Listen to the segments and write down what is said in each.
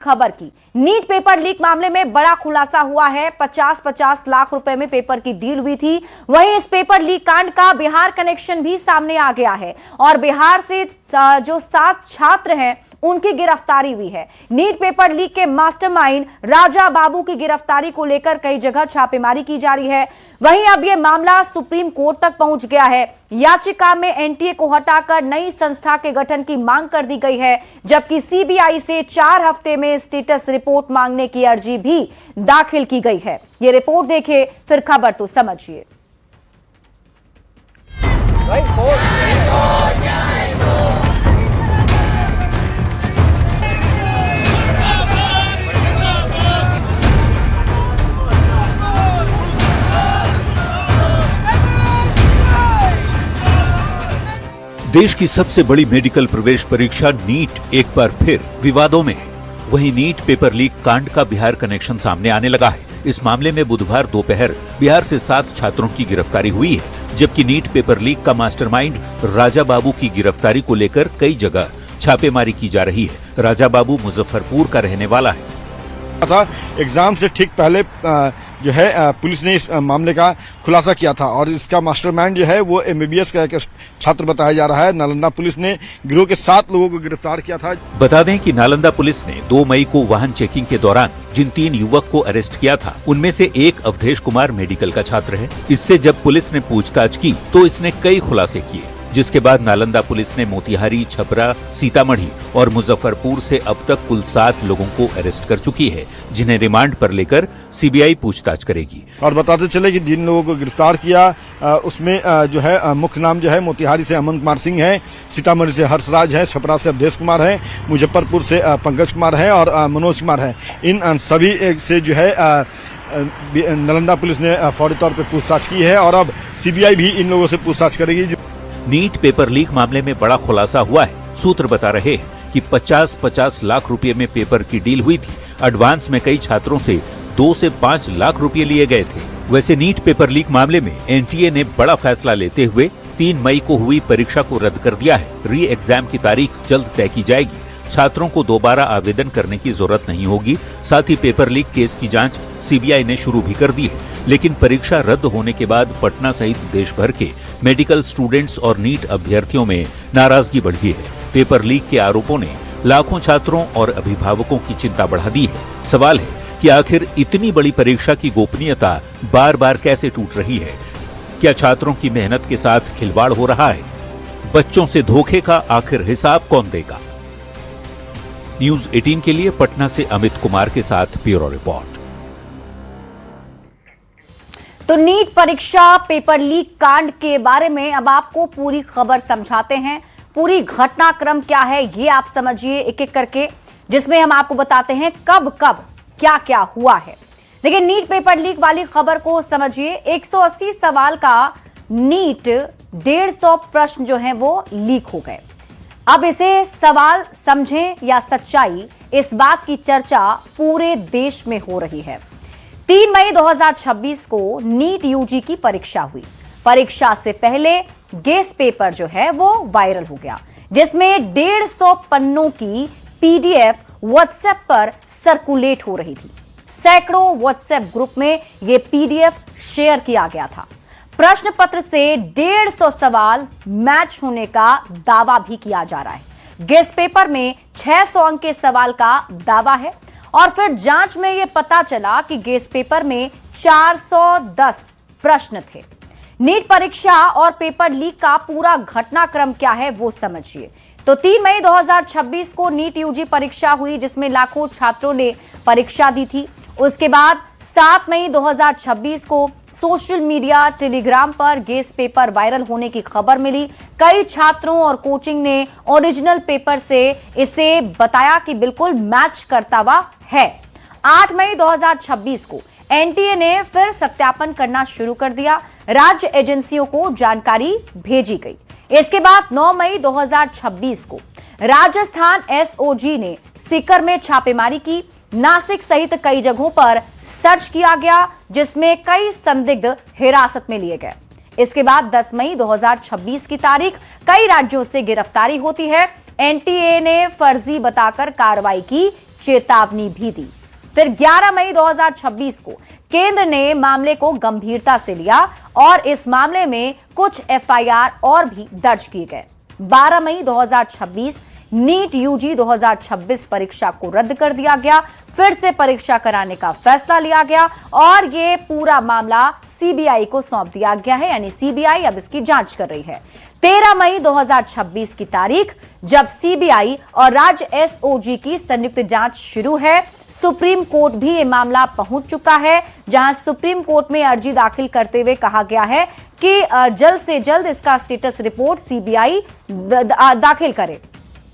खबर की। NEET paper leak मामले में बड़ा खुलासा हुआ है। 50-50 लाख रुपए में पेपर की डील हुई थी। वहीं इस पेपर लीक कांड का बिहार कनेक्शन भी सामने आ गया है और बिहार से जो 7 छात्र हैं उनकी गिरफ्तारी हुई है। नीट पेपर लीक के मास्टरमाइंड राजा बाबू की गिरफ्तारी को लेकर कई जगह छापेमारी की जा रही है। वहीं अब यह मामला सुप्रीम कोर्ट तक पहुंच गया है। याचिका में एनटीए को हटाकर नई संस्था के गठन की मांग कर दी गई है, जबकि सीबीआई से 4 हफ्ते में स्टेटस रिपोर्ट मांगने की अर्जी भी दाखिल की गई है। ये रिपोर्ट देखिए फिर खबर तो समझिए। देश की सबसे बड़ी मेडिकल प्रवेश परीक्षा नीट एक बार फिर विवादों में है। वहीं नीट पेपर लीक कांड का बिहार कनेक्शन सामने आने लगा है। इस मामले में बुधवार दोपहर बिहार से 7 छात्रों की गिरफ्तारी हुई है, जबकि नीट पेपर लीक का मास्टरमाइंड राजा बाबू की गिरफ्तारी को लेकर कई जगह छापेमारी की जा रही है। राजा बाबू मुजफ्फरपुर का रहने वाला है। था एग्जाम से ठीक पहले जो है पुलिस ने इस मामले का खुलासा किया था और इसका मास्टरमाइंड जो है वो एमबीबीएस का छात्र बताया जा रहा है। नालंदा पुलिस ने गिरोह के 7 लोगों को गिरफ्तार किया था। बता दें कि नालंदा पुलिस ने 2 मई को वाहन चेकिंग के दौरान जिन 3 युवक को अरेस्ट किया था उनमें से एक अवधेश कुमार मेडिकल का छात्र है। इससे जब पुलिस ने पूछताछ की तो इसने कई खुलासे किए, जिसके बाद नालंदा पुलिस ने मोतिहारी, छपरा, सीतामढ़ी और मुजफ्फरपुर से अब तक कुल 7 लोगों को अरेस्ट कर चुकी है, जिन्हें रिमांड पर लेकर सीबीआई पूछताछ करेगी। और बताते चले कि जिन लोगों को गिरफ्तार किया उसमें जो है मुख्य नाम जो है मोतिहारी से अमन कुमार सिंह है, सीतामढ़ी से हर्षराज है, छपरा से अवधेश कुमार है, मुजफ्फरपुर से पंकज कुमार है और मनोज कुमार है। इन सभी से जो है नालंदा पुलिस ने फौरी तौर पर पूछताछ की है और अब सीबीआई भी इन लोगों से पूछताछ करेगी। नीट पेपर लीक मामले में बड़ा खुलासा हुआ है। सूत्र बता रहे हैं कि 50-50 लाख रुपए में पेपर की डील हुई थी। एडवांस में कई छात्रों से 2 से 5 लाख रुपए लिए गए थे। वैसे नीट पेपर लीक मामले में एनटीए ने बड़ा फैसला लेते हुए 3 मई को हुई परीक्षा को रद्द कर दिया है। री एग्जाम की तारीख जल्द तय की जाएगी। छात्रों को दोबारा आवेदन करने की जरूरत नहीं होगी। साथ ही पेपर लीक केस की जांच सीबीआई ने शुरू भी कर दी है। लेकिन परीक्षा रद्द होने के बाद पटना सहित देश भर के मेडिकल स्टूडेंट्स और नीट अभ्यर्थियों में नाराजगी बढ़ी है। पेपर लीक के आरोपों ने लाखों छात्रों और अभिभावकों की चिंता बढ़ा दी है। सवाल है कि आखिर इतनी बड़ी परीक्षा की गोपनीयता बार बार कैसे टूट रही है? क्या छात्रों की मेहनत के साथ खिलवाड़ हो रहा है? बच्चों से धोखे का आखिर हिसाब कौन देगा? न्यूज़ 18 के लिए पटना से अमित कुमार के साथ ब्यूरो रिपोर्ट। तो नीट परीक्षा पेपर लीक कांड के बारे में अब आपको पूरी खबर समझाते हैं। पूरी घटनाक्रम क्या है ये आप समझिए एक एक करके, जिसमें हम आपको बताते हैं कब कब क्या क्या हुआ है। देखिए, नीट पेपर लीक वाली खबर को समझिए। 180 सवाल का नीट 150 प्रश्न जो हैं वो लीक हो गए। अब इसे सवाल समझें या सच्चाई, इस बात की चर्चा पूरे देश में हो रही है। 3 मई 2026 को नीट यूजी की परीक्षा हुई। परीक्षा से पहले गेस पेपर जो है वो वायरल हो गया, जिसमें 150 पन्नों की पीडीएफ व्हाट्सएप पर सर्कुलेट हो रही थी। सैकड़ों व्हाट्सएप ग्रुप में यह पीडीएफ शेयर किया गया था। प्रश्न पत्र से 150 सवाल मैच होने का दावा भी किया जा रहा है। गेस पेपर में 600 अंक के सवाल का दावा है और फिर जांच में यह पता चला कि गेस पेपर में 410 प्रश्न थे। नीट परीक्षा और पेपर लीक का पूरा घटनाक्रम क्या है वो समझिए। तो 3 मई 2026 को नीट यूजी परीक्षा हुई, जिसमें लाखों छात्रों ने परीक्षा दी थी। उसके बाद 7 मई 2026 को सोशल मीडिया, टेलीग्राम पर गेस पेपर वायरल होने की खबर मिली। कई छात्रों और कोचिंग ने ओरिजिनल पेपर से इसे बताया कि बिल्कुल मैच करता हुआ है। 8 मई 2026 को एनटीए ने फिर सत्यापन करना शुरू कर दिया। राज्य एजेंसियों को जानकारी भेजी गई। इसके बाद 9 मई 2026 को राजस्थान एसओजी ने सीकर में छापेमारी की। नासिक सहित कई जगहों पर सर्च किया गया, जिसमें कई संदिग्ध हिरासत में लिए गए। इसके बाद 10 मई 2026 की तारीख कई राज्यों से गिरफ्तारी होती है। एनटीए ने फर्जी बताकर कार्रवाई की चेतावनी भी दी। फिर 11 मई 2026 को केंद्र ने मामले को गंभीरता से लिया और इस मामले में कुछ एफआईआर और भी दर्ज किए गए। 12 मई 2026 नीट यूजी 2026 परीक्षा को रद्द कर दिया गया, फिर से परीक्षा कराने का फैसला लिया गया और ये पूरा मामला सीबीआई को सौंप दिया गया है, यानी सीबीआई अब इसकी जांच कर रही है। 13 मई 2026 की तारीख जब सीबीआई और राज्य एसओजी की संयुक्त जांच शुरू है। सुप्रीम कोर्ट भी ये मामला पहुंच चुका है, जहां सुप्रीम कोर्ट में अर्जी दाखिल करते हुए कहा गया है कि जल्द से जल्द इसका स्टेटस रिपोर्ट सीबीआई दाखिल करे।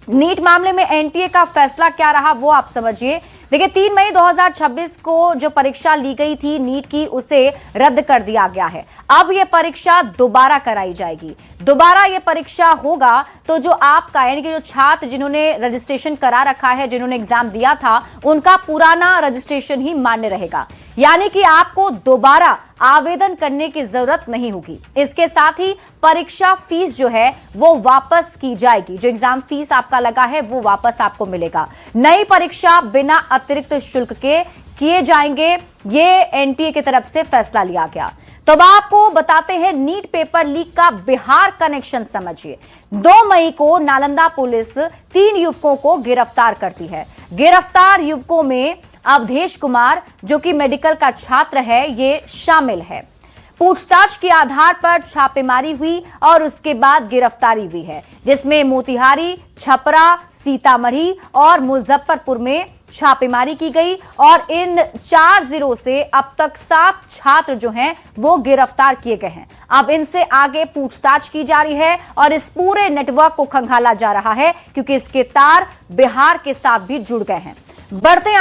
नीट मामले में एनटीए का फैसला क्या रहा वो आप समझिए। देखिए 3 मई 2026 को जो परीक्षा ली गई थी नीट की, उसे रद्द कर दिया गया है। अब यह परीक्षा दोबारा कराई जाएगी। दोबारा यह परीक्षा होगा तो जो आपका यानी कि जो छात्र जिन्होंने रजिस्ट्रेशन करा रखा है, जिन्होंने एग्जाम दिया था, उनका पुराना रजिस्ट्रेशन ही मान्य रहेगा, यानी कि आपको दोबारा आवेदन करने की जरूरत नहीं होगी। इसके साथ ही परीक्षा फीस जो है वो वापस की जाएगी। जो एग्जाम फीस आपका लगा है वो वापस आपको मिलेगा। नई परीक्षा बिना अतिरिक्त शुल्क के किए जाएंगे, ये एनटीए की तरफ से फैसला लिया गया। तो अब आपको बताते हैं नीट पेपर लीक का बिहार कनेक्शन समझिए। 2 मई को नालंदा पुलिस 3 युवकों को गिरफ्तार करती है। गिरफ्तार युवकों में अवधेश कुमार जो कि मेडिकल का छात्र है, ये शामिल है। पूछताछ के आधार पर छापेमारी हुई और उसके बाद गिरफ्तारी हुई है, जिसमें मोतिहारी, छपरा, सीतामढ़ी और मुजफ्फरपुर में छापेमारी की गई और इन 4 जिलों से अब तक 7 छात्र जो हैं वो गिरफ्तार किए गए हैं। अब इनसे आगे पूछताछ की जा रही है और इस पूरे नेटवर्क को खंगाला जा रहा है, क्योंकि इसके तार बिहार के साथ भी जुड़ गए हैं। बढ़ते